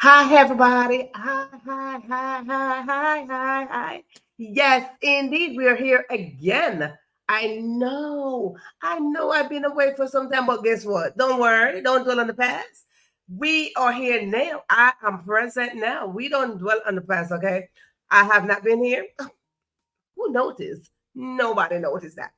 Hi, everybody. Hi. Yes, indeed, we are here again. I know I've been away for some time, but guess what? Don't worry, don't dwell on the past. We are here now. I am present now. We don't dwell on the past, okay? I have not been here. Who noticed? Nobody noticed that.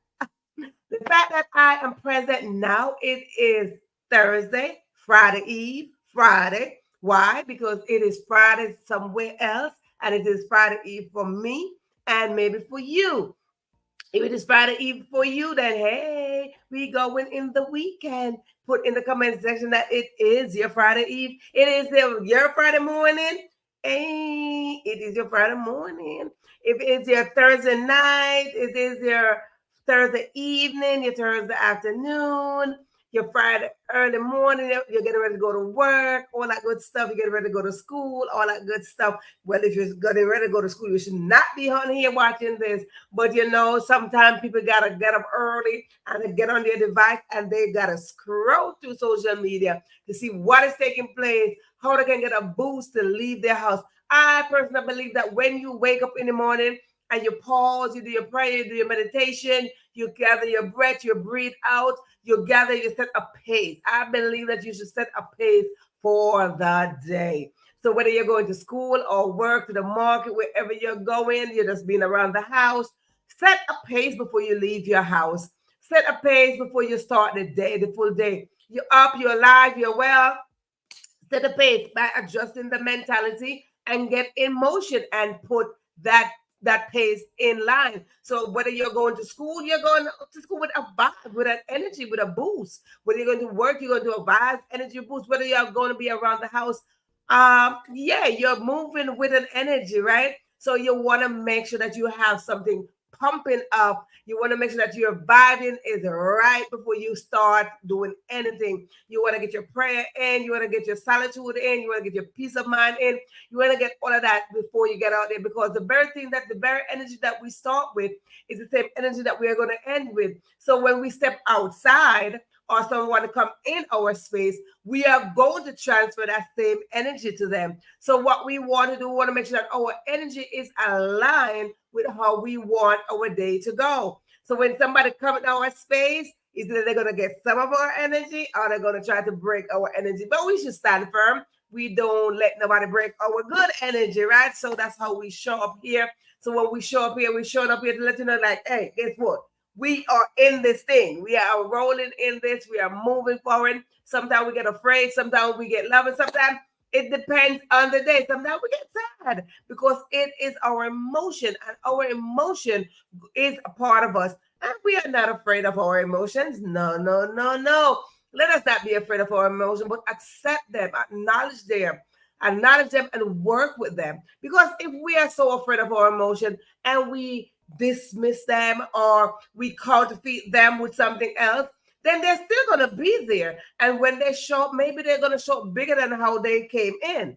The fact that I am present now, it is Thursday, Friday Eve, Friday. Why? Because it is Friday somewhere else. and it is Friday Eve for me and maybe for you. If it is Friday Eve for you, then hey, we going in the weekend. Put in the comment section that it is your Friday Eve. It is your Friday morning. Hey, it is your Friday morning. If it's your Thursday night, it is your Thursday evening, your Thursday afternoon, your Friday early morning, you're getting ready to go to work, all that good stuff. You're getting ready to go to school, all that good stuff. Well, if you're getting ready to go to school, you should not be on here watching this. But sometimes people gotta get up early and they get on their device and they gotta scroll through social media to see what is taking place, how they can get a boost to leave their house. I personally believe that when you wake up in the morning and you pause, you do your prayer, you do your meditation, you gather your breath, you breathe out, you gather, you set a pace. I believe that you should set a pace for the day. So whether you're going to school or work, to the market, wherever you're going, you're just being around the house, set a pace before you leave your house. Set a pace before you start the day, the full day. You're up, you're alive, you're well. Set a pace by adjusting the mentality and get in motion and put that pace in line. So whether you're going to school, you're going to school with a vibe, with an energy, with a boost. Whether you're going to work, you're going to a vibe, energy boost. Whether you're going to be around the house, yeah, you're moving with an energy, right? So you want to make sure that you have something pumping up. You want to make sure that your vibing is right before you start doing anything. You want to get your prayer in. You want to get your solitude in. You want to get your peace of mind in. You want to get all of that before you get out there, because the very energy that we start with is the same energy that we are going to end with. So when we step outside or someone to come in our space, we are going to transfer that same energy to them. So what we want to do, we want to make sure that our energy is aligned with how we want our day to go. So when somebody comes in our space, either they're going to get some of our energy or they're going to try to break our energy. But we should stand firm. We don't let nobody break our good energy, right? So that's how we show up here. So when we show up here, we showed up here to let you know, like, hey, guess what? We are in this thing. We are rolling in this. We are moving forward. Sometimes we get afraid. Sometimes we get loving. Sometimes it depends on the day. Sometimes we get sad because it is our emotion, and our emotion is a part of us. And we are not afraid of our emotions. No, no, no, no. Let us not be afraid of our emotions, but accept them, acknowledge them, and work with them. Because if we are so afraid of our emotion and we dismiss them or we counterfeit them with something else, then they're still going to be there. And when they show up, maybe they're going to show up bigger than how they came in.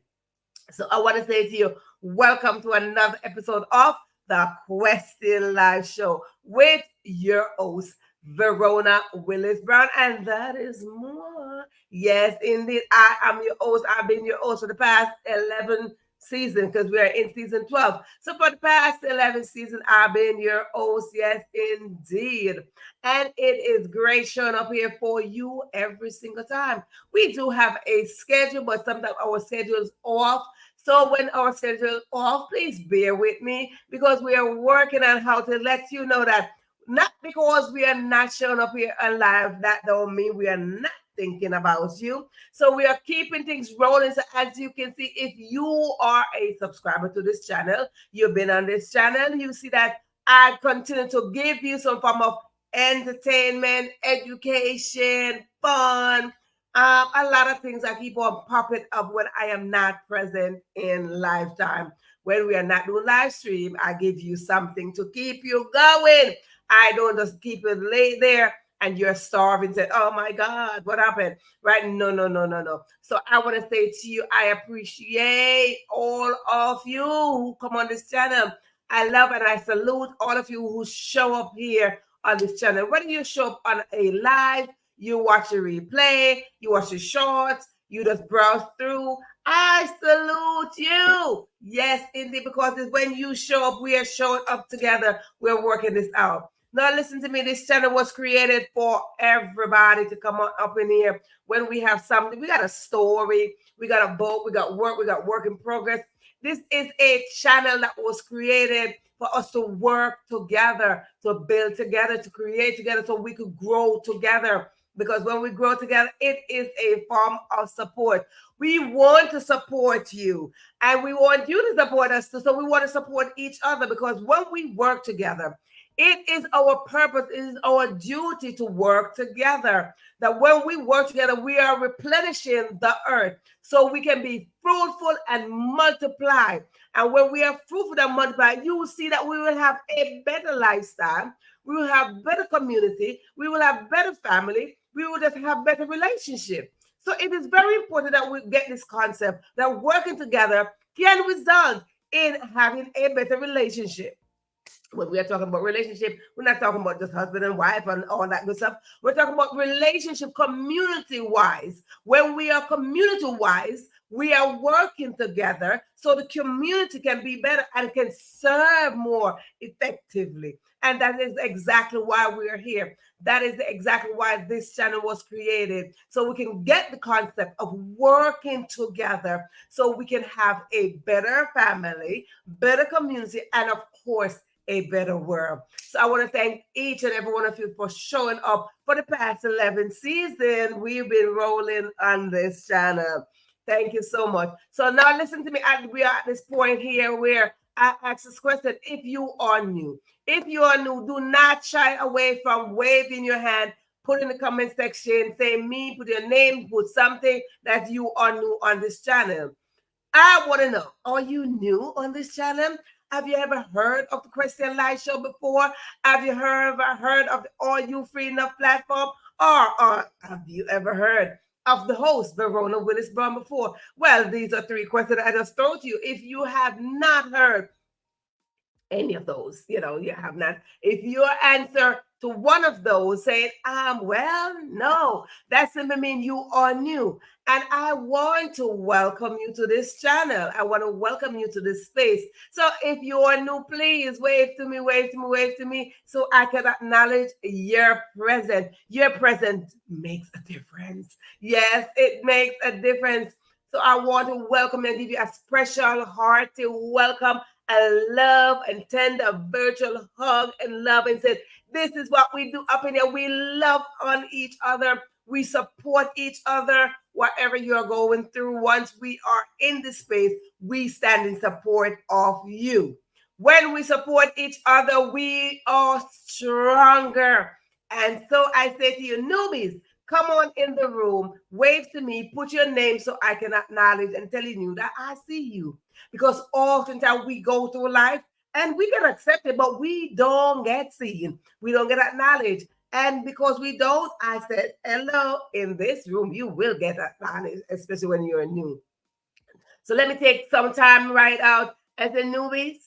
So I want to say to you, welcome to another episode of the Question Live Show with your host, Verona Willis-Brown, and that is more. Yes, indeed, I am your host. I've been your host for the past 11 seasons because we are in season 12. So for the past 11 seasons, I've been your host. Yes, indeed. And it is great showing up here for you every single time. We do have a schedule, but sometimes our schedule is off. So when our schedule is off, please bear with me because we are working on how to let you know that not because we are not showing up here alive, that don't mean we are not thinking about you. So we are keeping things rolling. So as you can see, if you are a subscriber to this channel, you've been on this channel, you see that I continue to give you some form of entertainment, education, fun, a lot of things that keep on popping up when I am not present in lifetime. When we are not doing live stream, I give you something to keep you going. I don't just keep it laid there and you're starving. Say, oh my God, what happened? Right? No, no, no, no, no. So I want to say to you, I appreciate all of you who come on this channel. I love and I salute all of you who show up here on this channel. Whether you show up on a live, you watch a replay, you watch the shorts, you just browse through, I salute you. Yes, indeed, because it's when you show up, we are showing up together. We're working this out. Now, listen to me. This channel was created for everybody to come on up in here. When we have something, we got a story, we got a boat, we got work in progress. This is a channel that was created for us to work together, to build together, to create together so we could grow together. because when we grow together, it is a form of support. We want to support you and we want you to support us too. So we want to support each other because when we work together, it is our purpose, it is our duty to work together. That when we work together, we are replenishing the earth so we can be fruitful and multiply. And when we are fruitful and multiply, you will see that we will have a better lifestyle. We will have better community. We will have better family. We will just have better relationship. So it is very important that we get this concept that working together can result in having a better relationship. When we are talking about relationship, we're not talking about just husband and wife and all that good stuff. We're talking about relationship community wise. When we are community wise, we are working together so the community can be better and can serve more effectively. And that is exactly why we are here. That is exactly why this channel was created. So we can get the concept of working together so we can have a better family, better community, and of course, a better world. So I want to thank each and every one of you for showing up for the past 11 seasons. We've been rolling on this channel. Thank you so much. So now listen to me. We are at this point here where I ask this question. If you are new, do not shy away from waving your hand. Put in the comment section, say me, put your name, put something that you are new on this channel. I want to know, are you new on this channel? Have you ever heard of the Christian Light Show before? Have you heard of the Are You Free Enough platform? Or have you ever heard of the host, Verona Willis-Brown, before? Well, these are three questions I just told you. If you have not heard any of those, you have not. If your answer to one of those saying, well, no, that simply means you are new. And I want to welcome you to this channel. I want to welcome you to this space. So if you are new, please wave to me, wave to me, wave to me so I can acknowledge your presence. Your presence makes a difference. Yes, it makes a difference. So I want to welcome and give you a special hearty welcome, a love and tender virtual hug and love, and said, this is what we do up in here. We love on each other. We support each other, whatever you're going through. Once we are in this space, we stand in support of you. When we support each other, we are stronger. And so I say to you, newbies, come on in the room, wave to me, put your name so I can acknowledge and telling you that I see you. Because oftentimes we go through life and we get accepted, but we don't get seen. We don't get acknowledged. And because we don't, I said, hello, in this room, you will get acknowledged, especially when you're new. So let me take some time right out as a newbies.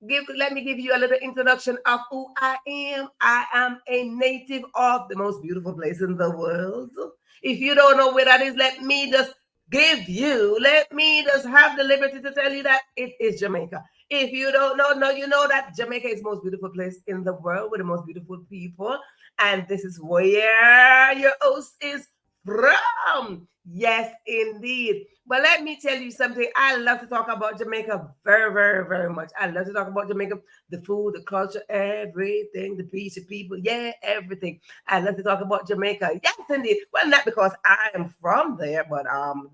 Let me give you a little introduction of who I am. I am a native of the most beautiful place in the world. If you don't know where that is, let me just have the liberty to tell you that it is Jamaica. If you don't know, you know that Jamaica is the most beautiful place in the world with the most beautiful people. And this is where your host is from. Yes, indeed. But let me tell you something. I love to talk about Jamaica very, very, very much. I love to talk about Jamaica, the food, the culture, everything, the beach, the people, everything. I love to talk about Jamaica. Yes, indeed. Well, not because I am from there, but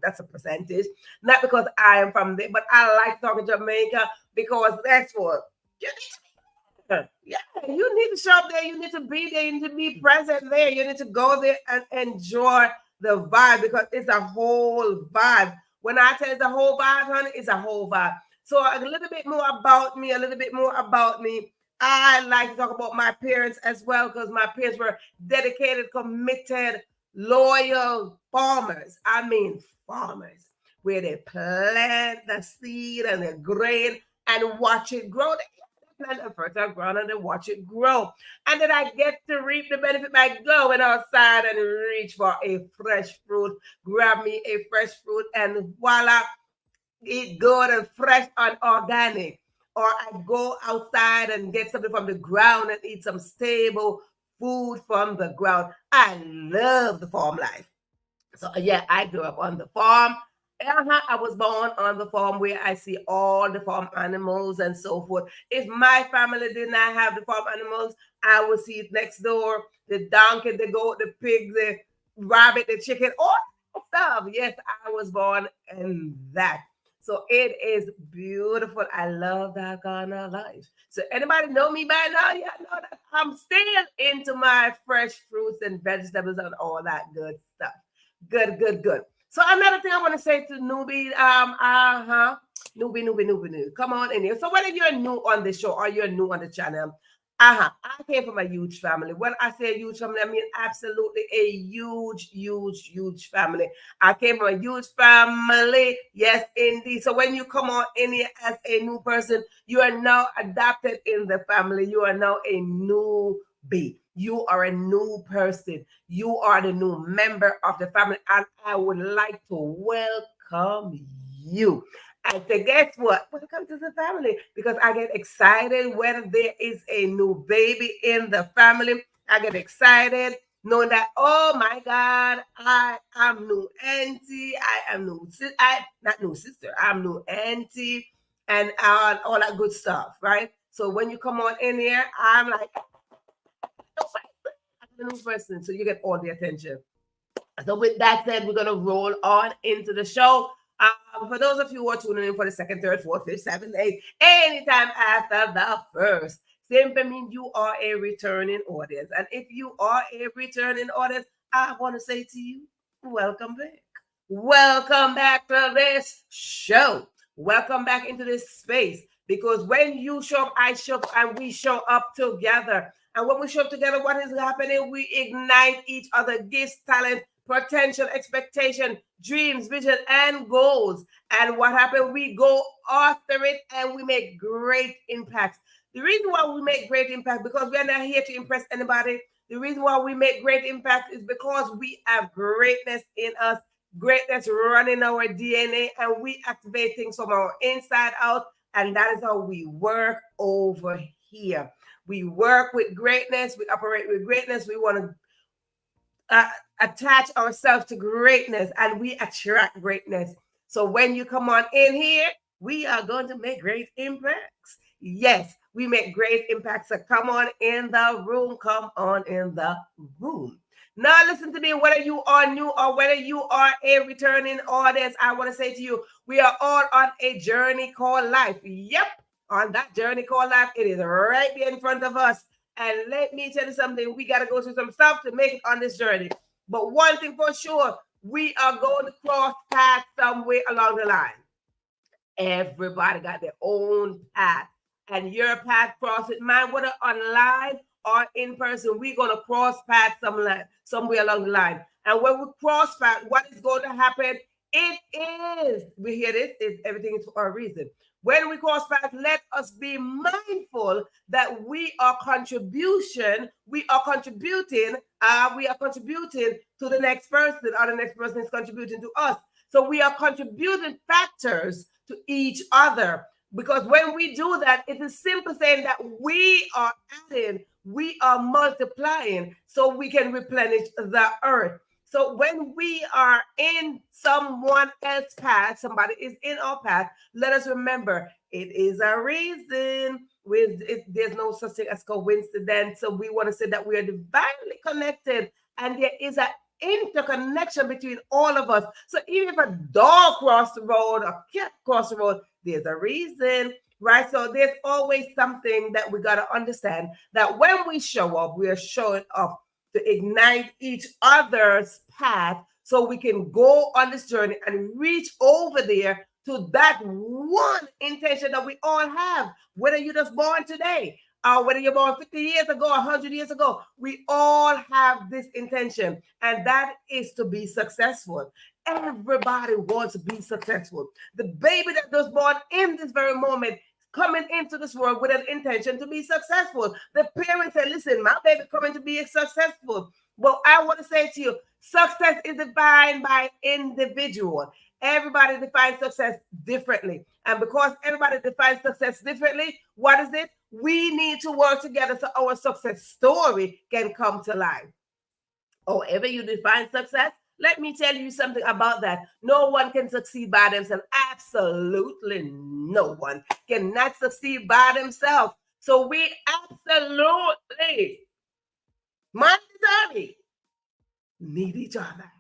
that's a percentage. Not because I am from there, but I like talking Jamaica because that's what you need to be. Yeah, you need to show up there. You need to be there. You need to be present there. You need to go there and enjoy the vibe because it's a whole vibe. When I tell it's a whole vibe, honey, it's a whole vibe. So a little bit more about me, I like to talk about my parents as well because my parents were dedicated, committed, loyal farmers. I mean farmers, where they plant the seed and the grain and watch it grow. Plant a fertile ground and then watch it grow. And then I get to reap the benefit by going outside and reach for a fresh fruit, grab me a fresh fruit, and voila, eat good and fresh and organic. Or I go outside and get something from the ground and eat some stable food from the ground. I love the farm life. So yeah, I grew up on the farm. I was born on the farm where I see all the farm animals and so forth. If my family did not have the farm animals, I would see it next door: the donkey, the goat, the pig, the rabbit, the chicken, all that stuff. Yes, I was born in that. So it is beautiful. I love that kind of life. So anybody know me by now? Yeah, know that I'm still into my fresh fruits and vegetables and all that good stuff. Good, good, good. So another thing I want to say to newbie, newbie, come on in here. So whether you're new on the show or you're new on the channel, I came from a huge family. When I say huge family, I mean absolutely a huge family. I came from a huge family. Yes, indeed. So when you come on in here as a new person, you are now adopted in the family. You are now a newbie. You are a new person. You are the new member of the family. And I would like to welcome you. And say, guess what? Welcome to the family. Because I get excited when there is a new baby in the family. I get excited knowing that, oh my God, I am new auntie. I am new, I not new sister. I'm new auntie and all that good stuff, right? So when you come on in here, I'm like, I'm a new person. So you get all the attention. So with that said, we're gonna roll on into the show. For those of you who are tuning in for the second, third, fourth, fifth, seventh, eighth, anytime after the first, simply means you are a returning audience. And if you are a returning audience, I want to say to you, welcome back. Welcome back to this show. Welcome back into this space. Because when you show up, I show up, and we show up together. And when we show up together, what is happening? We ignite each other, gifts, talent, potential, expectation, dreams, vision, and goals. And what happened? We go after it and we make great impacts. The reason why we make great impact, because we are not here to impress anybody. The reason why we make great impact is because we have greatness in us, greatness running our DNA, and we activate things from our inside out. And that is how we work over here. We work with greatness, we operate with greatness, we want to attach ourselves to greatness, and we attract greatness. So when you come on in here, we are going to make great impacts. Yes, we make great impacts. So come on in the room. Come on in the room. Now, listen to me. Whether you are new or whether you are a returning audience, I want to say to you, we are all on a journey called life. Yep, on that journey called life, it is right there in front of us. And let me tell you something, we got to go through some stuff to make it on this journey. But one thing for sure, we are going to cross paths somewhere along the line. Everybody got their own path. And your path crosses mine, whether online or in person. We're going to cross paths somewhere along the line. And when we cross paths, what is going to happen? It is, we hear this, everything is for a reason. When we cross paths, let us be mindful that we are contributing to the next person, or the next person is contributing to us. So we are contributing factors to each other. Because when we do that, it is simple saying that we are adding, we are multiplying, so we can replenish the earth. So when we are in someone else's path, somebody is in our path, let us remember it is a reason. There's no such thing as coincidence. So we want to say that we are divinely connected, and there is an interconnection between all of us. So even if a dog crossed the road, a cat crossed the road, there's a reason, right? So there's always something that we got to understand, that when we show up, we are showing up to ignite each other's path so we can go on this journey and reach over there to that one intention that we all have, whether you're just born today or whether you're born 50 years ago, 100 years ago. We all have this intention, and that is to be successful. Everybody wants to be successful. The baby that was born in this very moment, coming into this world with an intention to be successful. The parents said, listen, my baby coming to be successful. Well, I want to say to you, success is defined by individual. Everybody defines success differently. And because everybody defines success differently, what is it? We need to work together so our success story can come to life. However you define success, Let me tell you something about that. No one can succeed by themselves. Absolutely no one cannot succeed by themselves. So we absolutely, mandatory, need each other.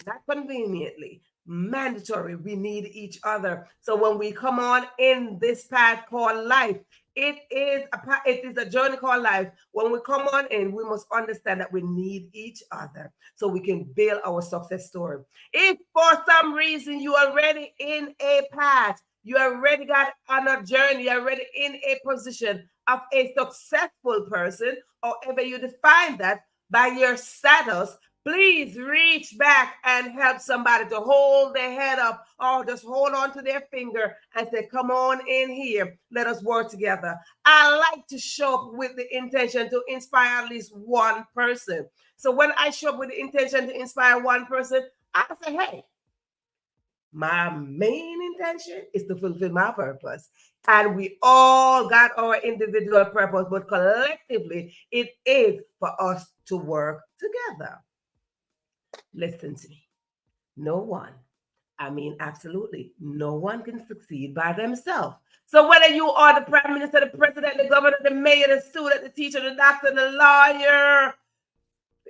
Not conveniently, mandatory. We need each other. So when we come on in this path called life, it is a journey called life. When we come on in, we must understand that we need each other so we can build our success story. If for some reason you are already in a path, you already got on a journey, you're already in a position of a successful person, however you define that by your status, please reach back and help somebody to hold their head up or just hold on to their finger and say, come on in here. Let us work together. I like to show up with the intention to inspire at least one person. So when I show up with the intention to inspire one person, I say, hey, my main intention is to fulfill my purpose. And we all got our individual purpose, but collectively, it is for us to work together. Listen to me. No one, I mean, absolutely, no one can succeed by themselves. So whether you are the prime minister, the president, the governor, the mayor, the student, the teacher, the doctor, the lawyer,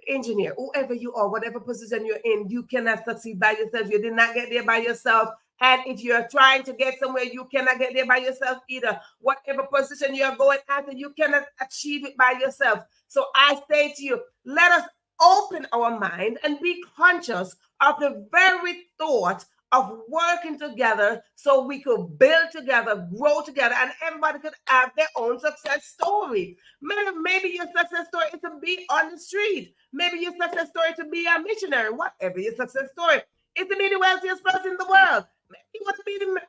engineer, whoever you are, whatever position you're in, you cannot succeed by yourself. You did not get there by yourself. And if you're trying to get somewhere, you cannot get there by yourself either. Whatever position you're going after, you cannot achieve it by yourself. So I say to you, let us open our mind and be conscious of the very thought of working together so we could build together, grow together, and everybody could have their own success story. Maybe your success story is to be on the street. Maybe your success story to be a missionary. Whatever your success story is to be the wealthiest person in the world. Maybe you want to be the,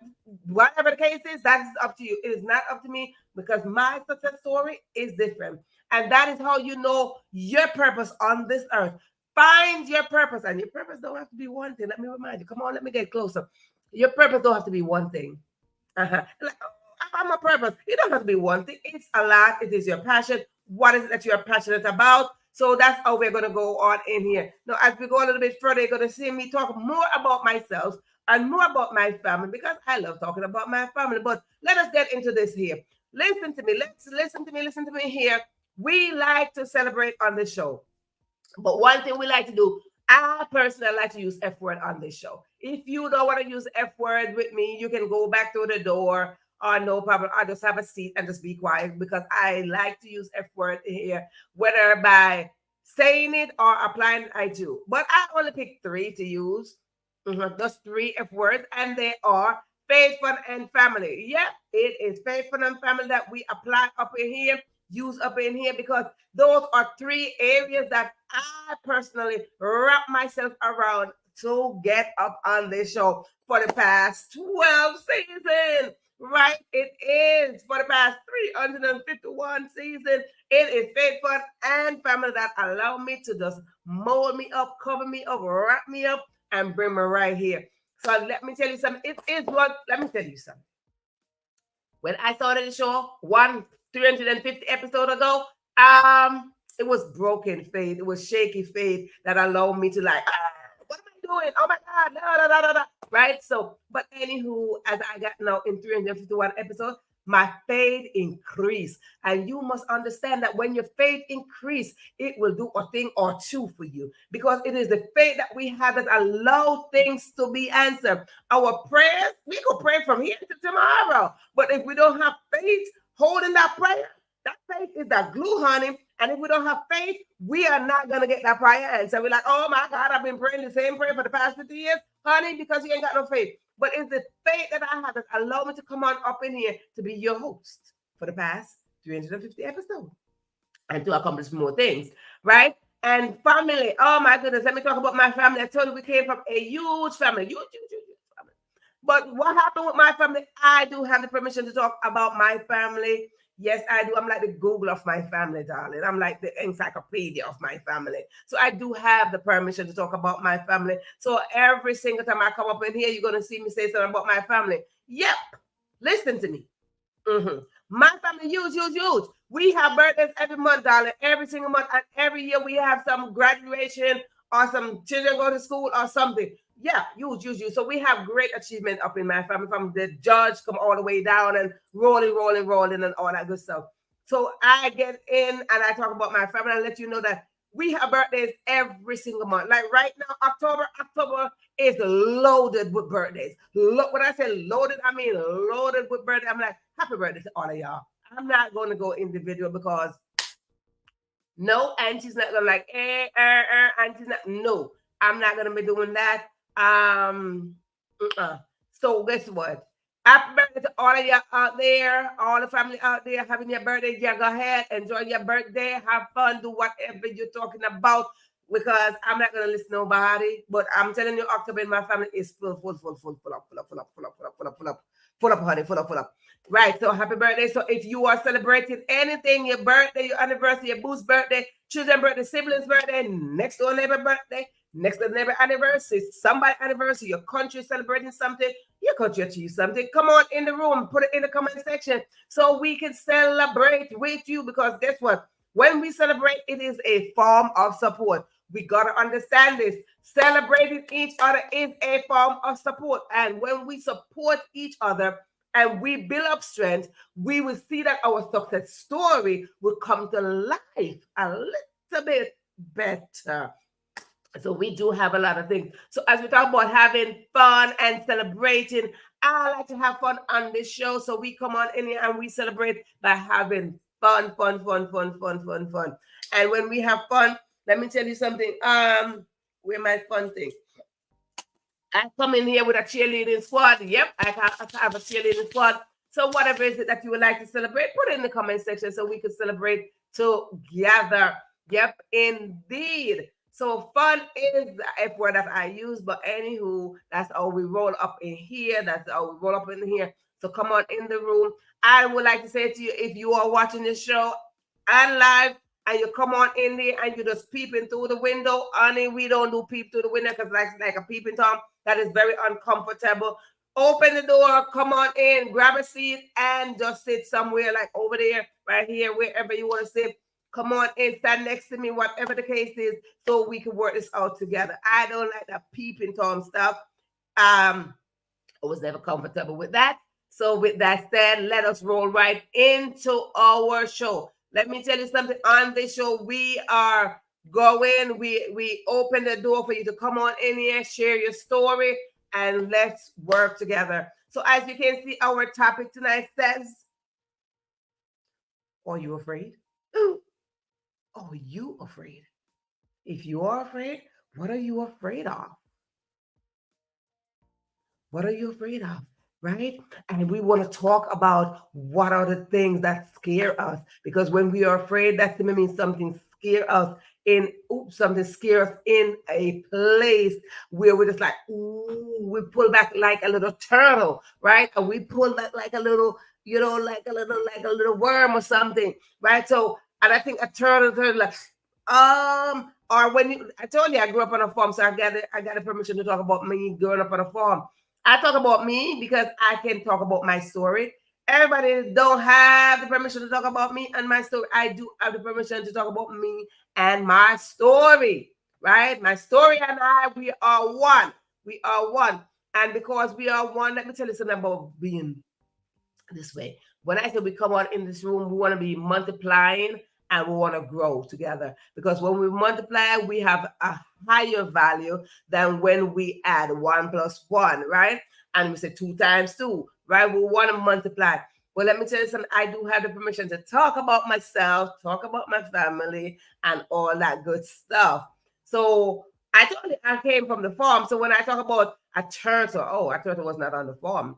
whatever the case is, that is up to you. It is not up to me because my success story is different. And that is how you know your purpose on this earth. Find your purpose, and your purpose don't have to be one thing. Let me remind you. Come on, let me get closer. Your purpose don't have to be one thing. Like, I'm a purpose. It don't have to be one thing. It's a lot. It is your passion. What is it that you're passionate about? So that's how we're going to go on in here. Now, as we go a little bit further, you're going to see me talk more about myself and more about my family because I love talking about my family. But let us get into this here. Listen to me. Listen to me here. We like to celebrate on this show. But one thing we like to do, I personally like to use F word on this show. If you don't want to use F word with me, you can go back to the door or no problem. I'll just have a seat and just be quiet because I like to use F word here, whether by saying it or applying it, I do. But I only pick three to use. Just three F words, and they are faith, fun, and family. Yep, it is faith, fun, and family that we apply up in here, use up in here, because those are three areas that I personally wrap myself around to get up on this show for the past 12 seasons. Right? It is for the past 351 seasons. It is faith, fun, and family that allow me to just mold me up, cover me up, wrap me up, and bring me right here. So let me tell you something. It is what, let me tell you something. When I started the show, 350 episode ago, it was broken faith. It was shaky faith that allowed me to like, what am I doing? Oh my God, right? So, but anywho, as I got now in 351 episodes, my faith increased. And you must understand that when your faith increase, it will do a thing or two for you. Because it is the faith that we have that allow things to be answered. Our prayers, we could pray from here to tomorrow. But if we don't have faith holding that prayer, that faith is that glue, honey. And if we don't have faith, we are not going to get that prayer answer. We're like, oh my God, I've been praying the same prayer for the past 50 years, honey, because you ain't got no faith. But it's the faith that I have that allow me to come on up in here to be your host for the past 350 episodes and to accomplish more things, right? And family, oh my goodness, let me talk about my family. I told you we came from a huge family, huge family. But what happened with my family? I do have the permission to talk about my family. Yes, I do. I'm like the Google of my family, darling. I'm like the encyclopedia of my family. So I do have the permission to talk about my family. So every single time I come up in here, you're going to see me say something about my family. Yep. Listen to me. My family, huge. We have birthdays every month, darling. Every single month. And every year we have some graduation or some children go to school or something. Yeah, use. So we have great achievement up in my family, from the judge come all the way down and rolling and all that good stuff. So I get in and I talk about my family and let you know that we have birthdays every single month. Like right now, October is loaded with birthdays. Look, when I say loaded, I mean loaded with birthdays. I'm like, happy birthday to all of y'all. I'm not going to go individual because no, auntie's not gonna like, auntie's not. No, I'm not gonna be doing that. So guess what? Happy birthday to all of you out there, all the family out there having your birthday. Yeah, go ahead, enjoy your birthday, have fun, do whatever you're talking about. Because I'm not gonna listen to nobody, but I'm telling you, October in my family is full up, honey, full up. Right. So happy birthday. So if you are celebrating anything, your birthday, your anniversary, your boo's birthday, children's birthday, siblings' birthday, next door neighbor birthday, next door neighbor anniversary, somebody anniversary, your country celebrating something, your country achieved something. Come on in the room, put it in the comment section so we can celebrate with you. Because guess what? When we celebrate, it is a form of support. We got to understand this. Celebrating each other is a form of support. And when we support each other and we build up strength, we will see that our success story will come to life a little bit better. So we do have a lot of things. So as we talk about having fun and celebrating, I like to have fun on this show. So we come on in here and we celebrate by having fun. And when we have fun, let me tell you something. Where my fun thing? I come in here with a cheerleading squad. Yep, I have a cheerleading squad. So whatever is it that you would like to celebrate, put it in the comment section so we can celebrate together. Yep, indeed. So fun is the F word that I use, but anywho, that's how we roll up in here. That's how we roll up in here. So come on in the room. I would like to say to you, if you are watching this show and live, and you come on in there and you just peeping through the window, honey, we don't do peep through the window because that's like a peeping Tom. That is very uncomfortable. Open the door, come on in, grab a seat, and just sit somewhere like over there, right here, wherever you want to sit. Come on in, stand next to me, whatever the case is, so we can work this out together. I don't like that peeping Tom stuff. I was never comfortable with that. So with that said, let us roll right into our show. Let me tell you something. On this show, we are going. We open the door for you to come on in here, share your story, and let's work together. So as you can see, our topic tonight says, are you afraid? Are you afraid? If you are afraid, what are you afraid of? What are you afraid of? Right? And we want to talk about what are the things that scare us. Because when we are afraid, that means something scare us something scares us in a place where we're just like, ooh, we pull back like a little turtle, right? And we pull back like a little, like a little worm or something, right? So, and I think a turtle like, or when I told you I grew up on a farm, so I got the permission to talk about me growing up on a farm. I talk about me because I can talk about my story. Everybody don't have the permission to talk about me and my story. I do have the permission to talk about me and my story, right? My story and I, we are one. We are one. And because we are one, let me tell you something about being this way. When I say we come out in this room, we want to be multiplying and we want to grow together. Because when we multiply, we have a higher value than when we add 1 plus 1, right? And we say 2 times 2, right? We want to multiply. Well, let me tell you something. I do have the permission to talk about myself, talk about my family, and all that good stuff. So I told you I came from the farm. So when I talk about a turtle, a turtle was not on the farm.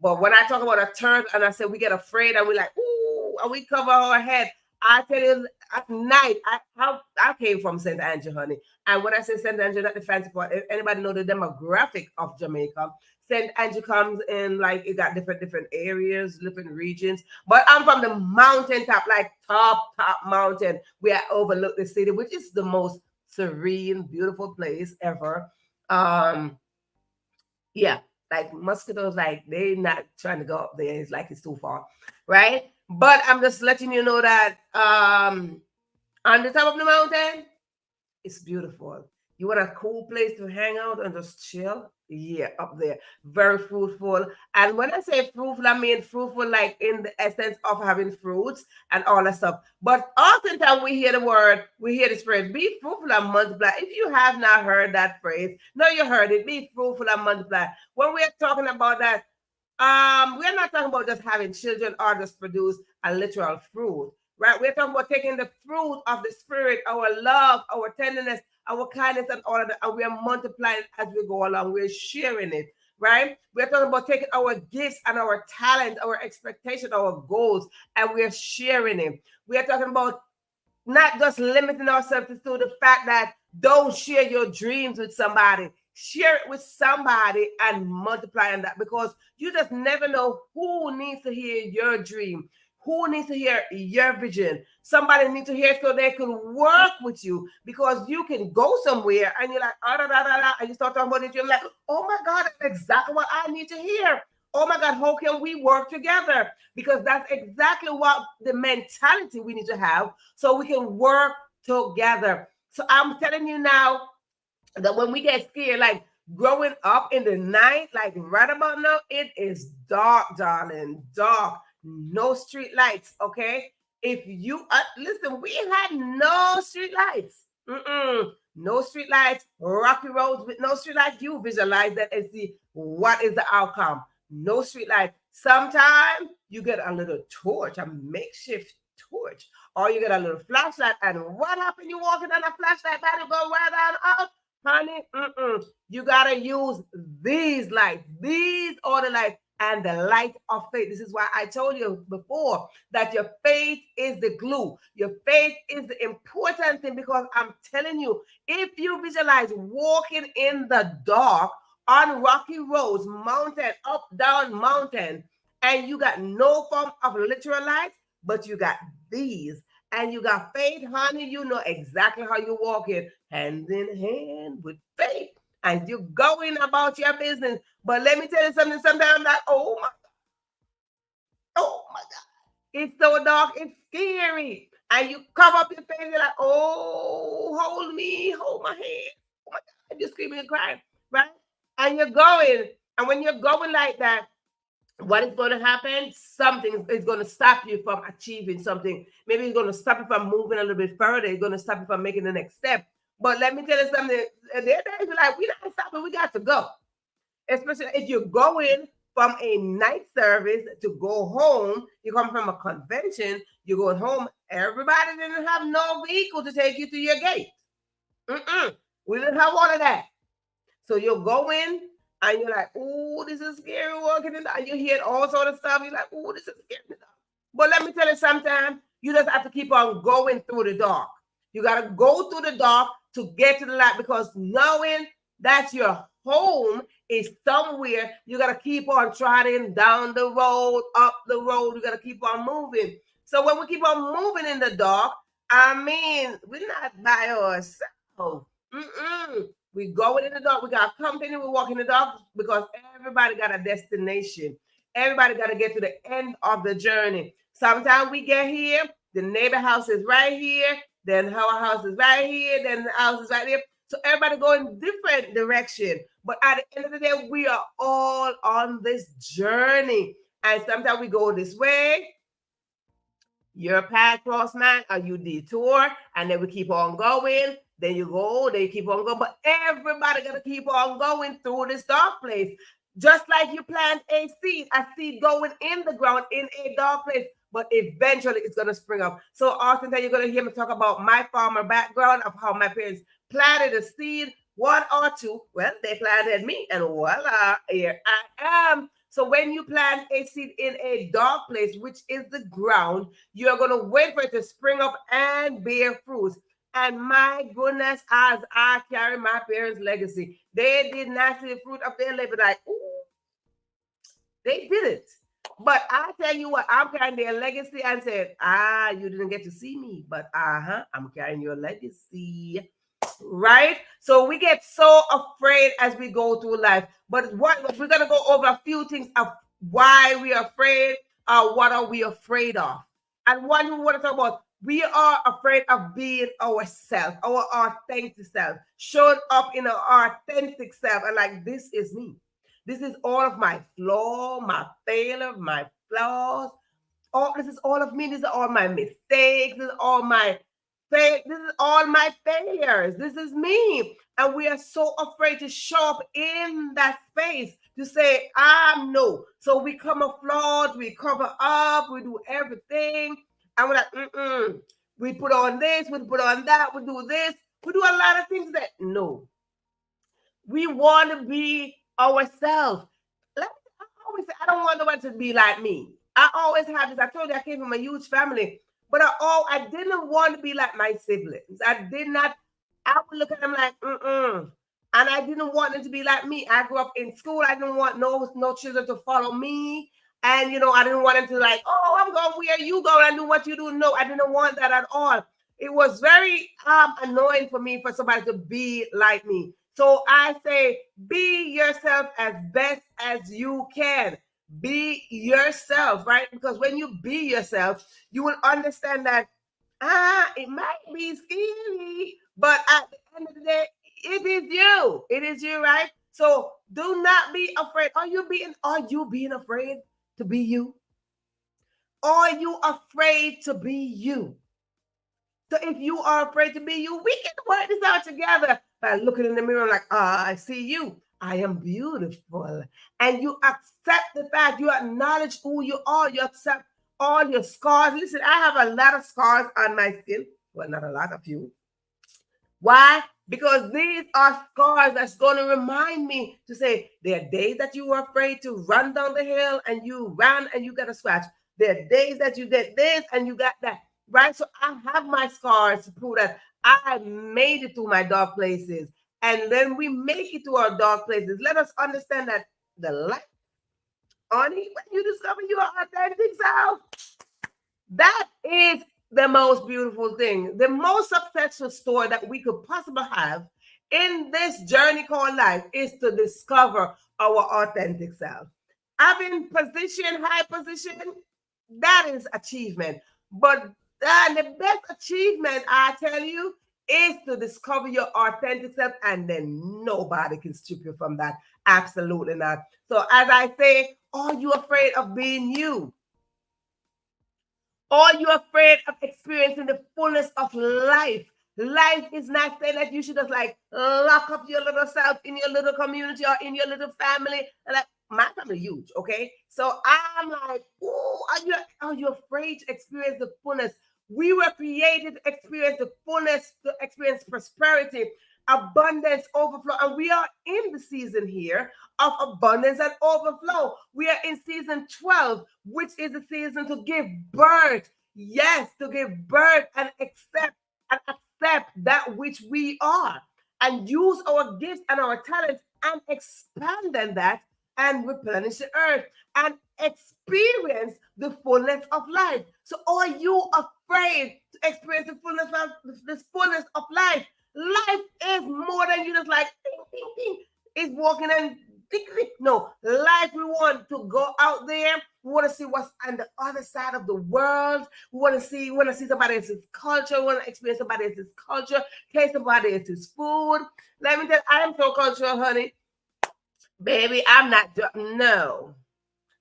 But when I talk about a turtle and I say we get afraid and we like, ooh, and we cover our head, I tell you, at night, I came from St. Andrew, honey. And when I say St. Andrew, not the fancy part, if anybody know the demographic of Jamaica, St. Andrew comes in, like, it got different areas, different regions. But I'm from the mountaintop, like top mountain, where I overlook the city, which is the most serene, beautiful place ever. Yeah, like mosquitoes, like they're not trying to go up there. It's like it's too far, right? But I'm just letting you know that on the top of the mountain, it's beautiful. You want a cool place to hang out and just chill? Yeah, up there. Very fruitful. And when I say fruitful, I mean fruitful like in the essence of having fruits and all that stuff. But oftentimes we hear the word, we hear this phrase, be fruitful and multiply. If you have not heard that phrase, no, you heard it, be fruitful and multiply. When we're talking about that, we're not talking about just having children or just produce a literal fruit, right? We're talking about taking the fruit of the spirit, our love, our tenderness, our kindness, and all of that, and we're multiplying as we go along. We're sharing it, right? We're talking about taking our gifts and our talents, our expectations, our goals, and we're sharing it. We're talking about not just limiting ourselves to the fact that don't share your dreams with somebody. Share it with somebody and multiply on that, because you just never know who needs to hear your dream, who needs to hear your vision. Somebody needs to hear so they can work with you, because you can go somewhere and you're like, and you start talking about it. You're like, oh my God, that's exactly what I need to hear. Oh my God, how can we work together? Because that's exactly what the mentality we need to have, so we can work together. So I'm telling you now that when we get scared, like growing up in the night, like right about now, it is dark, darling, dark. No street lights, okay? If you listen, we had no street lights. No street lights, rocky roads with no street lights. You visualize that and see what is the outcome. No street light. Sometimes you get a little torch, a makeshift torch, or you get a little flashlight. And what happened? You walking on a flashlight, that'll go right on out. Honey, you gotta use these lights. These are the lights and the light of faith. This is why I told you before that your faith is the glue. Your faith is the important thing, because I'm telling you, if you visualize walking in the dark on rocky roads, mountain, up, down, mountain, and you got no form of literal light, but you got these, and you got faith, honey, you know exactly how you're walking hand in hand with faith, and you're going about your business. But let me tell you something, sometimes like, oh my God, it's so dark, it's scary. And you cover up your face, you're like, oh, hold me, hold my hand. Oh my God, you're screaming and crying, right? And you're going, and when you're going like that, what is going to happen? Something is going to stop you from achieving something. Maybe it's going to stop you from moving a little bit further. It's going to stop you from making the next step. But let me tell you something. There are days like, we're not stopping. We got to go. Especially if you're going from a night service to go home. You come from a convention. You're going home. Everybody didn't have no vehicle to take you to your gate. We didn't have all of that. So you're going, and you're like, oh, this is scary walking in the dark. You hear all sort of stuff. You're like, oh, this is scary in the dark. But let me tell you, sometimes you just have to keep on going through the dark. You got to go through the dark to get to the light, because knowing that your home is somewhere, you got to keep on trotting down the road, up the road. You got to keep on moving. So when we keep on moving in the dark, I mean, we're not by ourselves. We going in the dark. We got company. We walk in the dark, because everybody got a destination. Everybody got to get to the end of the journey. Sometimes we get here, the neighbor house is right here, then our house is right here, then the house is right there. So everybody going different direction. But at the end of the day, we are all on this journey. And sometimes we go this way. Your path cross, man, or you detour, and then we keep on going. Then you go, then you keep on going. But everybody got to keep on going through this dark place. Just like you plant a seed going in the ground in a dark place, but eventually it's going to spring up. So often you're going to hear me talk about my farmer background, of how my parents planted a seed, one or two. Well, they planted me, and voila, here I am. So when you plant a seed in a dark place, which is the ground, you're going to wait for it to spring up and bear fruits. And my goodness, as I carry my parents' legacy, they did not see the fruit of their labor. Like, ooh, they didn't. But I tell you what, I'm carrying their legacy, and said, you didn't get to see me, but I'm carrying your legacy. Right? So we get so afraid as we go through life. But what we're going to go over a few things of why we are afraid, what are we afraid of? And one we want to talk about We are afraid of being ourselves, our authentic self, showing up in our authentic self, and like, this is me. This is all of my flaw, my failure, my flaws. All this is all of me. These are all my mistakes. This is all my this is all my failures. This is me. And we are so afraid to show up in that space to say, I'm no. So we come flawed, we cover up, we do everything. And we're like, mm-mm. We put on this, we put on that, we do this. We do a lot of things that no. We want to be ourselves. I always say, I don't want nobody to be like me. I always have this. I told you I came from a huge family, but I didn't want to be like my siblings. I did not. I would look at them like, mm-mm. And I didn't want them to be like me. I grew up in school. I didn't want no children to follow me. And, I didn't want them to like, oh, I'm going where you go. I do what you do. No, I didn't want that at all. It was very annoying for me for somebody to be like me. So I say, be yourself as best as you can. Be yourself, right? Because when you be yourself, you will understand that, it might be scary, but at the end of the day, it is you. It is you, right? So do not be afraid. Are you being afraid to be you? Are you afraid to be you? So if you are afraid to be you, we can work this out together by looking in the mirror like, I see you. I am beautiful. And you accept the fact, you acknowledge who you are. You accept all your scars. Listen, I have a lot of scars on my skin. Well, not a lot, a few. Why? Because these are scars that's going to remind me to say, there are days that you were afraid to run down the hill and you ran and you got a scratch. There are days that you did this and you got that. Right? So I have my scars to prove that I made it through my dark places. And then we make it to our dark places. Let us understand that the light, honey, when you discover your authentic self, that is the most beautiful thing. The most successful story that we could possibly have in this journey called life is to discover our authentic self. Having position, high position, that is achievement. But the best achievement, I tell you, is to discover your authentic self, and then nobody can strip you from that. Absolutely not. So, as I say, are you afraid of being you? Are you afraid of experiencing the fullness of life? Life is not saying that you should just like lock up your little self in your little community or in your little family. And like, my family huge, okay? So I'm like, oh, are you afraid to experience the fullness? We were created to experience the fullness, to experience prosperity, abundance, overflow. And we are in the season here of abundance and overflow. We are in season 12, which is the season to give birth. Yes, to give birth and accept that which we are, and use our gifts and our talents and expand on that and replenish the earth and experience the fullness of life. So are you afraid to experience this fullness of life? Life is more than you just like ding, ding, ding. It's walking and ding, ding. No, life, we want to go out there. We want to see what's on the other side of the world. We want to see somebody else's culture. We want to experience somebody else's culture, taste somebody else's food. Let me tell you, I am so cultural, honey. Baby, I'm not, no.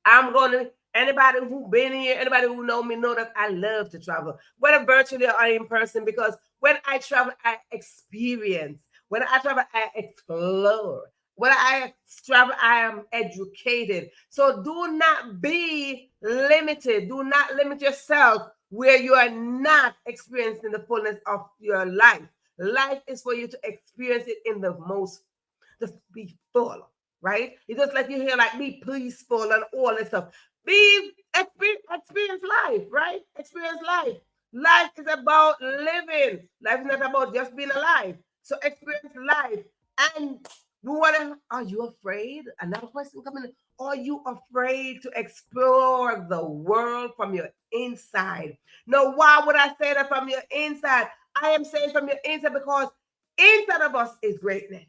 I'm going to, anybody who been here, anybody who know me know that I love to travel, whether virtually or in person, because when I travel, I experience. When I travel, I explore. When I travel, I am educated. So do not be limited. Do not limit yourself where you are not experiencing the fullness of your life. Life is for you to experience it in the most, just be full, right? It's just like you hear, like, be peaceful and all this stuff. Be experience life, right? Experience life. Life is about living. Life is not about just being alive. So experience life. And we want to, are you afraid? Another question coming in. Are you afraid to explore the world from your inside? Now, why would I say that from your inside? I am saying from your inside because inside of us is greatness.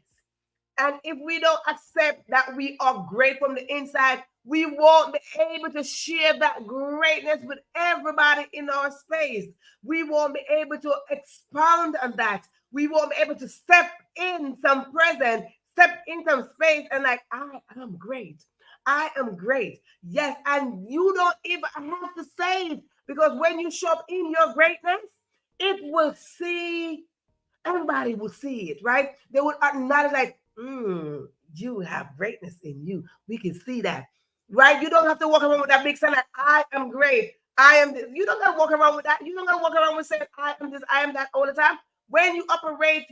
And if we don't accept that we are great from the inside, We won't be able to share that greatness with everybody in our space. We won't be able to expound on that. We won't be able to step in some presence, step in some space, and like, I am great. I am great. Yes, and you don't even have to say it, because when you show up in your greatness, it will see, everybody will see it, right? They would acknowledge, like, you have greatness in you. We can see that, right? You don't have to walk around with that big sign like, I am great. I am this. You don't gotta walk around with that. You don't gotta walk around with saying, I am this, I am that all the time. When you operate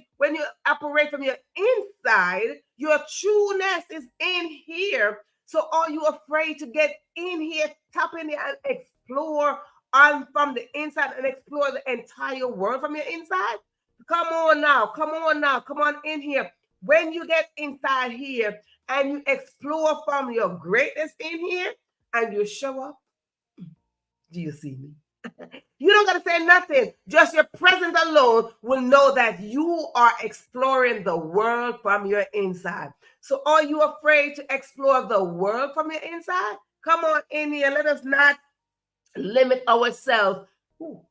from your inside, your trueness is in here. So are you afraid to get in here, tap in here and explore on from the inside and explore the entire world from your inside? Come on now, come on now, come on in here. When you get inside here and you explore from your greatness in here and you show up, do you see me? You don't got to say nothing. Just your presence alone will know that you are exploring the world from your inside. So are you afraid to explore the world from your inside? Come on in here. Let us not limit ourselves. Ooh,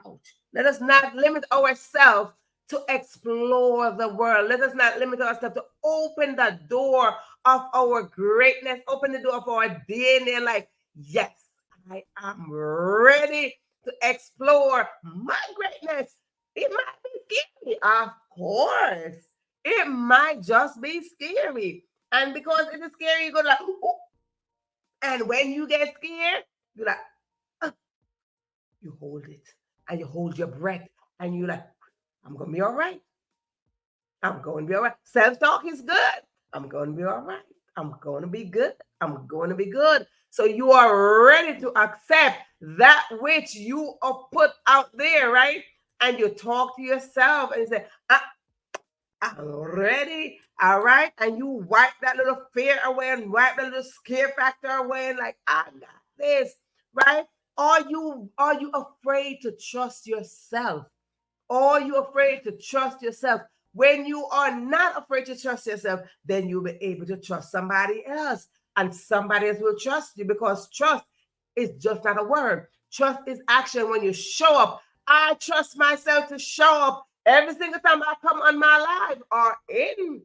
ouch. Let us not limit ourselves to explore the world. Let us not limit ourselves to open the door of our greatness, open the door of our DNA. Like, yes, I am ready to explore my greatness. It might be scary, of course. It might just be scary. And because it is scary, you go like, ooh. And when you get scared, you're like, you hold it and you hold your breath and you're like, I'm going to be all right. I'm going to be all right. Self-talk is good. I'm going to be all right. I'm going to be good. I'm going to be good. So you are ready to accept that which you are put out there, right? And you talk to yourself and you say, I'm ready. All right. And you wipe that little fear away and wipe that little scare factor away and like, I got this, right? Are you afraid to trust yourself? Are you afraid to trust yourself? When you are not afraid to trust yourself, then you'll be able to trust somebody else. And somebody else will trust you, because trust is just not a word. Trust is action. When you show up, I trust myself to show up every single time I come on my live or in,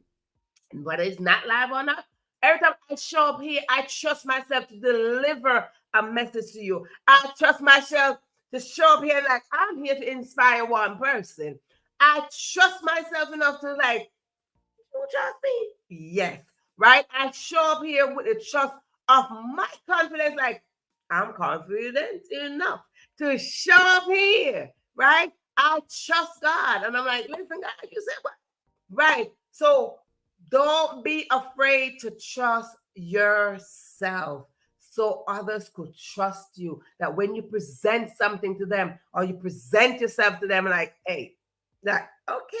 whether it's not live or not. Every time I show up here, I trust myself to deliver a message to you. I trust myself to show up here like I'm here to inspire one person. I trust myself enough to like, you trust me? Yes. Right? I show up here with the trust of my confidence, like I'm confident enough to show up here. Right? I trust God. And I'm like, listen, God, you said what? Right. So don't be afraid to trust yourself so others could trust you. That when you present something to them or you present yourself to them, like, hey, like, okay,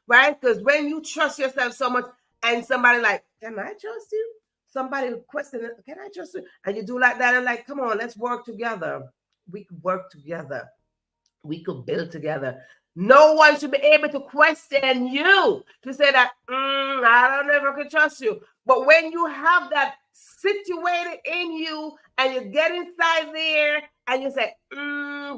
right? Because when you trust yourself so much and somebody like, can I trust you? Somebody question it, can I trust you? And you do like that and like, come on, let's work together. We could work together. We could build together. No one should be able to question you to say that I don't ever can trust you. But when you have that situated in you and you get inside there and you say,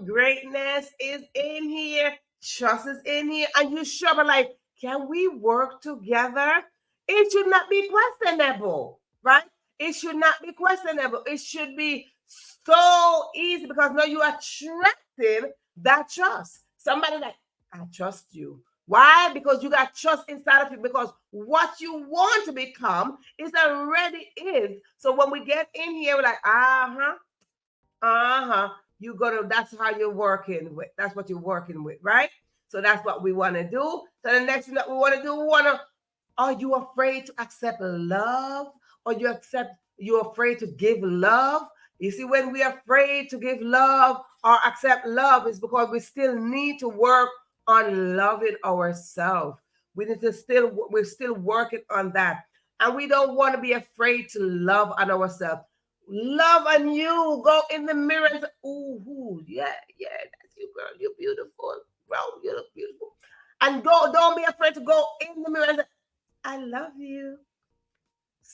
greatness is in here, trust is in here, and you show up like, can we work together? It should not be questionable, right? It should not be questionable. It should be so easy, because now you are attracting that trust. Somebody like, I trust you. Why? Because you got trust inside of you, because what you want to become is already is. So when we get in here, we're like, you gotta, that's how you're working with. That's what you're working with, right? So that's what we want to do. So the next thing that we want to do, are you afraid to accept love? Or you're afraid to give love? You see, when we're afraid to give love or accept love, it's because we still need to work on loving ourselves. We're still working on that. And we don't want to be afraid to love on ourselves. Love on you. Go in the mirror and say, ooh, yeah, that's you, girl. You're beautiful. Bro, you look beautiful. And don't be afraid to go in the mirror and say, I love you.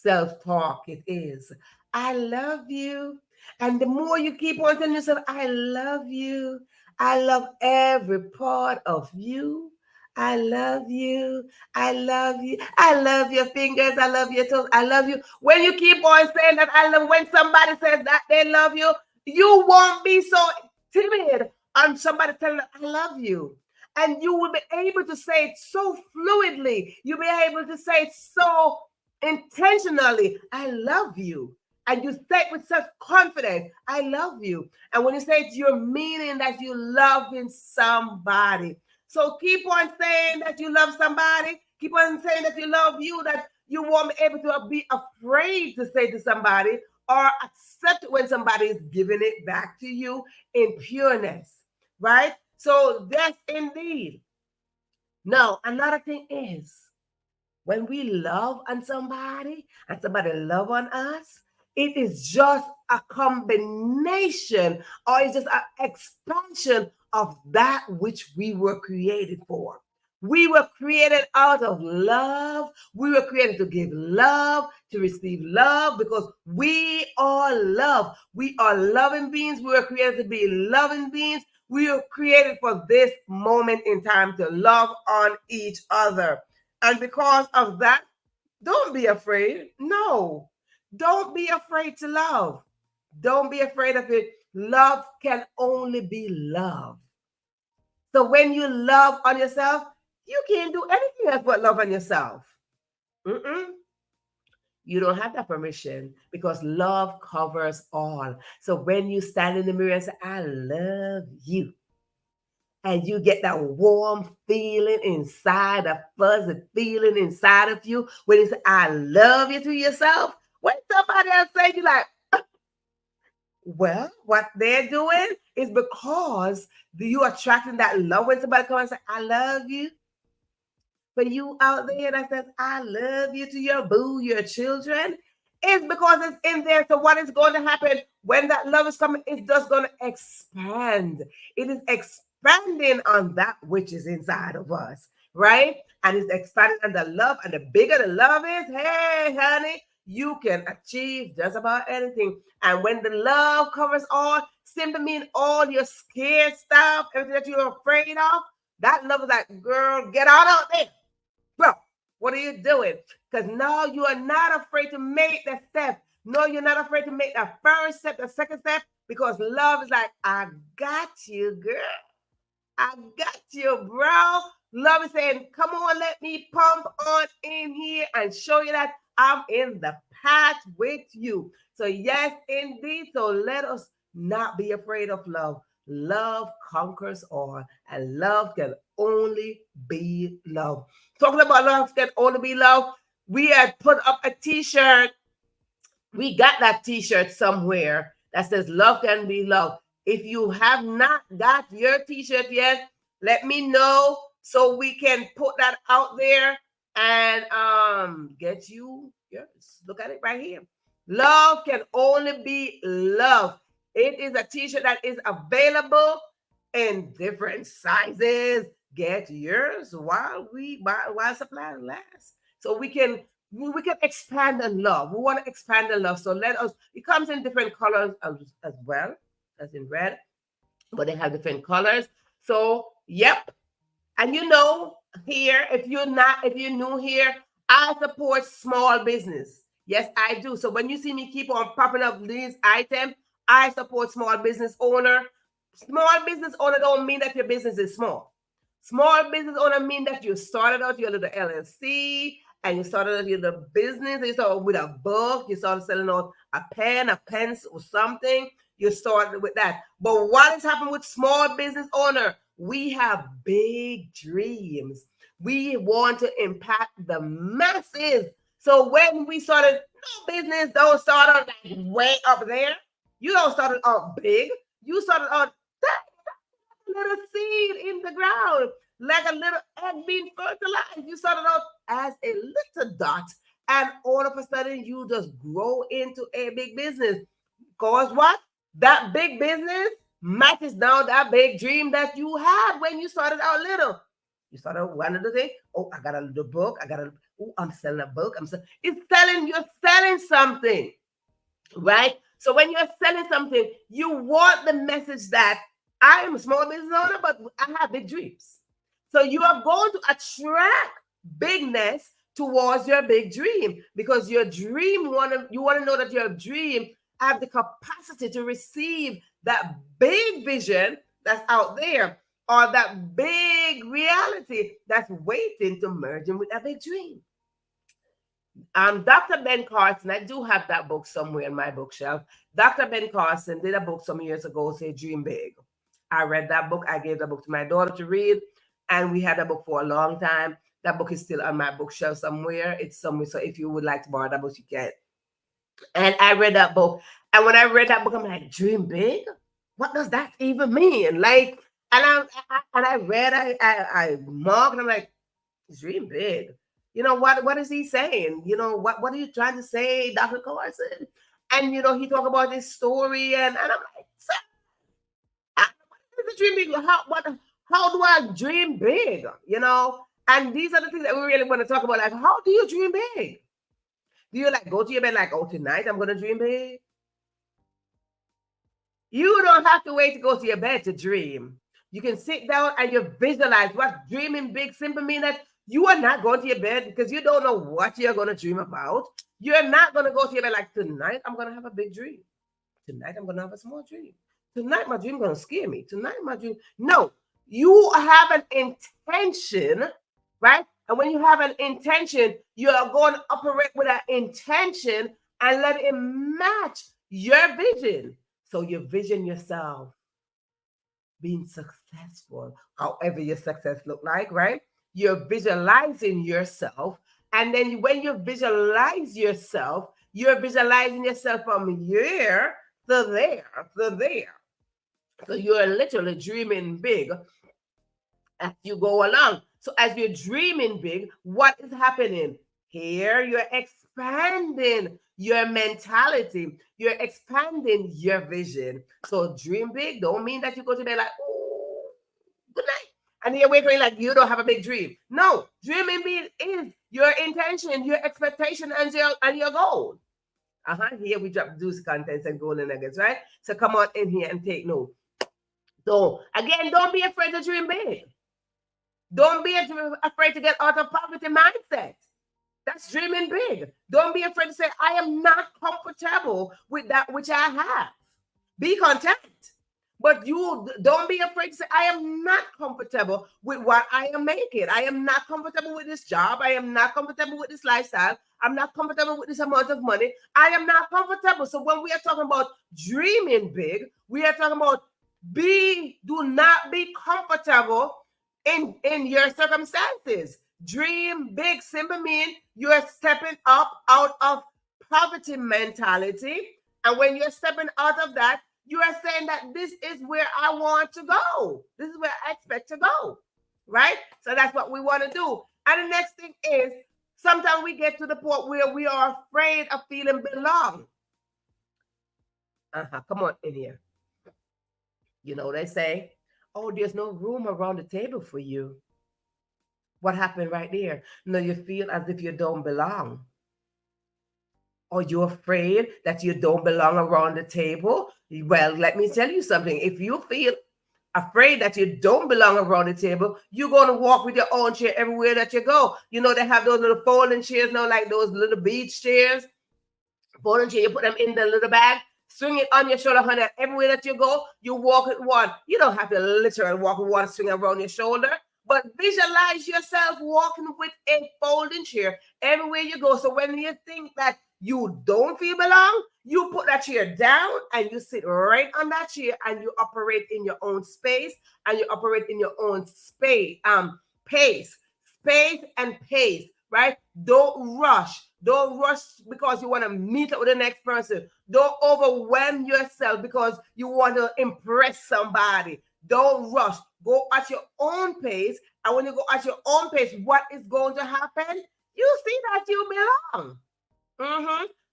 self-talk it is. I love you. And the more you keep on telling yourself, I love you. I love every part of you. I love you. I love you. I love your fingers. I love your toes. I love you. When you keep on saying that, I love, when somebody says that they love you, you won't be so timid on somebody telling them, I love you. And you will be able to say it so fluidly. You'll be able to say it so intentionally, I love you. And you say it with such confidence, I love you. And when you say it, you're meaning that you loving somebody. So keep on saying that you love somebody. Keep on saying that you love you, that you won't be able to be afraid to say to somebody or accept it when somebody is giving it back to you in pureness, right? So that's indeed. Now, another thing is, when we love on somebody and somebody love on us, it is just a combination or it's just an expansion of that which we were created for. We were created out of love. We were created to give love, to receive love, because we are love. We are loving beings. We were created to be loving beings. We were created for this moment in time to love on each other. And because of that, don't be afraid. No, don't be afraid to love. Don't be afraid of it. Love can only be love. So when you love on yourself, you can't do anything else but love on yourself. Mm-mm. You don't have that permission because love covers all. So when you stand in the mirror and say, I love you, and you get that warm feeling inside, a fuzzy feeling inside of you when you say, I love you to yourself. When somebody else says, you like, well, what they're doing is because you are attracting that love when somebody comes and says, I love you. But you out there that says, I love you to your boo, your children, it's because it's in there. So what is going to happen when that love is coming? It's just going to expand. It is expanding on that which is inside of us, right? And it's expanding on the love. And the bigger the love is, hey, honey, you can achieve just about anything. And when the love covers all, simply mean all your scared stuff, everything that you're afraid of, that love is like, girl, get out there. Bro, what are you doing? Because now you are not afraid to make that step. No, you're not afraid to make that first step, the second step, because love is like, I got you, girl. I got you, bro. Love is saying, come on, let me pump on in here and show you that I'm in the path with you. So, yes, indeed. So, let us not be afraid of love. Love conquers all, and love can only be love. Talking about love can only be love, we had put up a t-shirt. We got that t-shirt somewhere that says love can be love. If you have not got your t-shirt yet, let me know so we can put that out there and get you yours. Look at it right here. Love can only be love. It is a t-shirt that is available in different sizes. Get yours while supply lasts. So we can expand the love. We want to expand the love. So let us, it comes in different colors as well as in red, but they have different colors. So, yep. And you know, here, if you're new here, I support small business. Yes, I do. So when you see me keep on popping up these items, I support small business owner. Small business owner don't mean that your business is small. Small business owner mean that you started out your little LLC and you started out your little business. You started with a book. You started selling out a pen, a pencil, or something. You started with that. But what has happened with small business owner? We have big dreams. We want to impact the masses. So when we started, no business don't start out like way up there. You don't start out big. You started out little seed in the ground, like a little egg being fertilized. You started out as a little dot, and all of a sudden you just grow into a big business. Cause what? That big business matches down that big dream that you had when you started out little. You started one little thing. Oh, I got a little book. oh, I'm selling a book. You're selling something, right? So when you're selling something, you want the message that I am a small business owner, but I have big dreams. So you are going to attract bigness towards your big dream, because your dream you want to know that your dream have the capacity to receive that big vision that's out there, or that big reality that's waiting to merge in with that big dream. Dr. Ben Carson, I do have that book somewhere in my bookshelf. Dr. Ben Carson did a book some years ago, say Dream Big. I read that book. I gave the book to my daughter to read, and we had that book for a long time. That book is still on my bookshelf somewhere. It's somewhere, so if you would like to borrow that book, you can. And I read that book, and when I read that book, I'm like, Dream Big? What does that even mean? Like, I read, I marked, and I'm like, Dream Big. You know, what is he saying? You know, what are you trying to say, Dr. Carson? And you know, he talked about this story, and I'm like, what is a dream big? How do I dream big? You know, and these are the things that we really want to talk about. Like, how do you dream big? Do you like go to your bed like, oh, tonight I'm gonna dream big? You don't have to wait to go to your bed to dream. You can sit down and you visualize what dreaming big simply mean that you are not going to your bed because you don't know what you're going to dream about. You're not going to go to your bed like, tonight I'm going to have a big dream. Tonight I'm going to have a small dream. Tonight my dream going to scare me. Tonight my dream. No, you have an intention, right? And when you have an intention, you are going to operate with that intention and let it match your vision. So you vision yourself being successful, however your success look like, right? You're visualizing yourself. And then when you visualize yourself, you're visualizing yourself from here to there, to there. So you're literally dreaming big as you go along. So as you're dreaming big, what is happening? Here you're expanding your mentality. You're expanding your vision. So dream big don't mean that you go to bed like, oh, good night. And you're waking like you don't have a big dream. No, dreaming big is your intention, your expectation, and your goal. Here we drop juice contents and golden nuggets, right? So come on in here and take note. So again, don't be afraid to dream big. Don't be afraid to get out of poverty mindset. That's dreaming big. Don't be afraid to say, I am not comfortable with that which I have. Be content. But you don't be afraid to say, I am not comfortable with what I am making. I am not comfortable with this job. I am not comfortable with this lifestyle. I'm not comfortable with this amount of money. I am not comfortable. So when we are talking about dreaming big, we are talking about do not be comfortable in your circumstances. Dream big simply mean you're stepping up out of poverty mentality. And when you're stepping out of that, you are saying that this is where I want to go. This is where I expect to go, right? So that's what we want to do. And the next thing is, sometimes we get to the point where we are afraid of feeling belong. Come on in here. You know, they say, oh, there's no room around the table for you. What happened right there? No, you feel as if you don't belong. Or you're afraid that you don't belong around the table? Well, let me tell you something. If you feel afraid that you don't belong around the table, you're going to walk with your own chair everywhere that you go. You know, they have those little folding chairs now, like those little beach chairs. Folding chair, you put them in the little bag, swing it on your shoulder, honey. Everywhere that you go, you walk with one. You don't have to literally walk with one swing around your shoulder, but visualize yourself walking with a folding chair everywhere you go. So when you think that you don't feel belong, you put that chair down and you sit right on that chair and you operate in your own space and you operate in your own space, space and pace, right? Don't rush. Don't rush because you want to meet up with the next person. Don't overwhelm yourself because you want to impress somebody. Don't rush. Go at your own pace. And when you go at your own pace, what is going to happen? You see that you belong.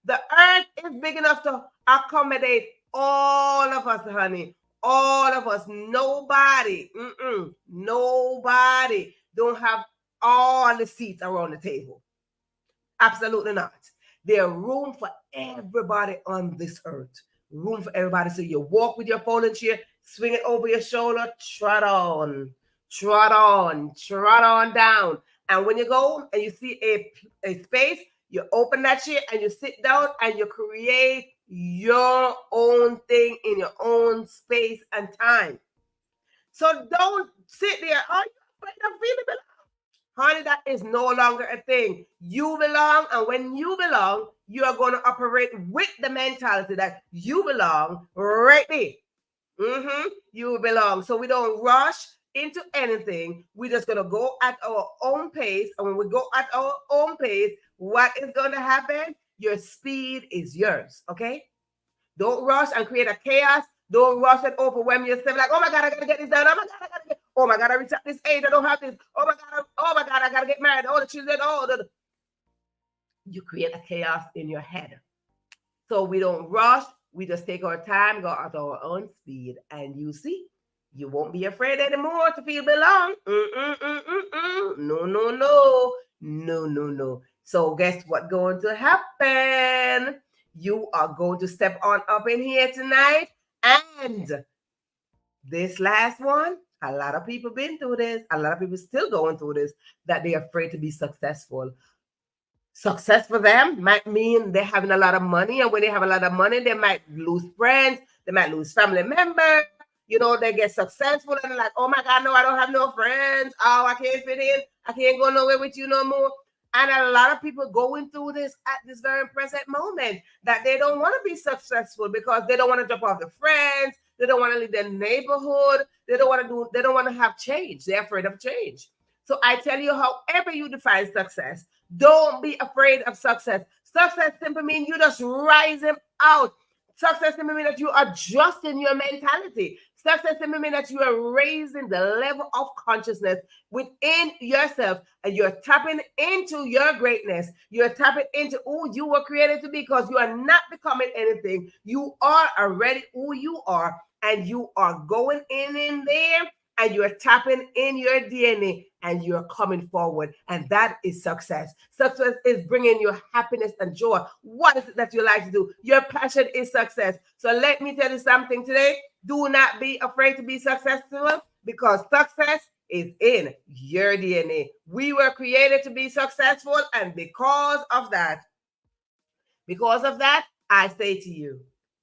The earth is big enough to accommodate all of us, honey. All of us. Nobody don't have all the seats around the table. Absolutely not. There's room for everybody on this earth. Room for everybody. So you walk with your folding chair, swing it over your shoulder, trot on down. And when you go and you see a space, you open that chair and you sit down and you create your own thing in your own space and time. So don't sit there. Oh, you're afraid of feeling. Honey, that is no longer a thing. You belong, and when you belong, you are going to operate with the mentality that you belong right there. You belong. So we don't rush into anything. We're just going to go at our own pace. And when we go at our own pace, what is going to happen? Your speed is yours. Okay? Don't rush and create a chaos. Don't rush and overwhelm yourself like, oh my God, I gotta get this done. Oh my God, I reached at this age. I don't have this. Oh my God, I gotta get married. All the children, you create a chaos in your head. So we don't rush. We just take our time, go at our own speed, and you see, you won't be afraid anymore to feel belong. No, no, no, no, no, no. So guess what's going to happen? You are going to step on up in here tonight, and this last one, a lot of people been through this. A lot of people still going through this, that they're afraid to be successful. Success for them might mean they're having a lot of money, and when they have a lot of money, they might lose friends, they might lose family members. They get successful and they're like, oh my God, no, I don't have no friends. Oh, I can't fit in. I can't go nowhere with you no more. And a lot of people going through this at this very present moment, that they don't want to be successful because they don't want to drop off their friends. They don't want to leave their neighborhood. They don't want to have change. They're afraid of change. So I tell you, however you define success, don't be afraid of success. Success simply means you just rising out. Success simply means that you are adjusting your mentality. Success simply means that you are raising the level of consciousness within yourself, and you're tapping into your greatness. You're tapping into who you were created to be, because you are not becoming anything. You are already who you are, and you are going in there, and you're tapping in your DNA, and you're coming forward. And that is success. Success is bringing you happiness and joy. What is it that you like to do? Your passion is success. So let me tell you something today. Do not be afraid to be successful, because success is in your DNA. We were created to be successful, and because of that, I say to you,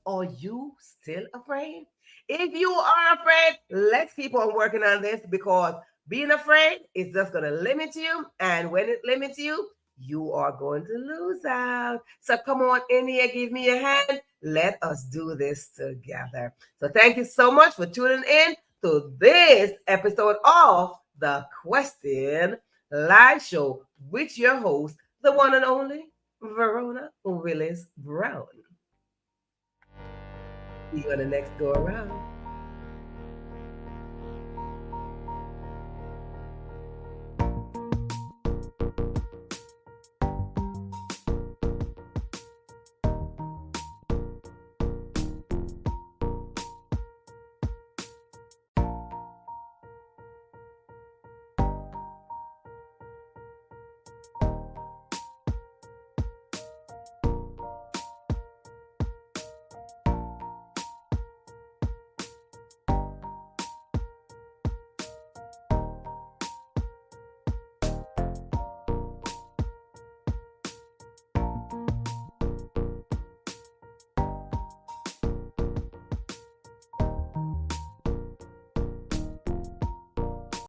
are you still afraid? If you are afraid, let's keep on working on this, because being afraid is just going to limit you. And when it limits you, you are going to lose out. So come on in here, give me a hand. Let us do this together. So thank you so much for tuning in to this episode of the Question Live Show with your host, the one and only Verona Willis-Brown. See you on the next go around.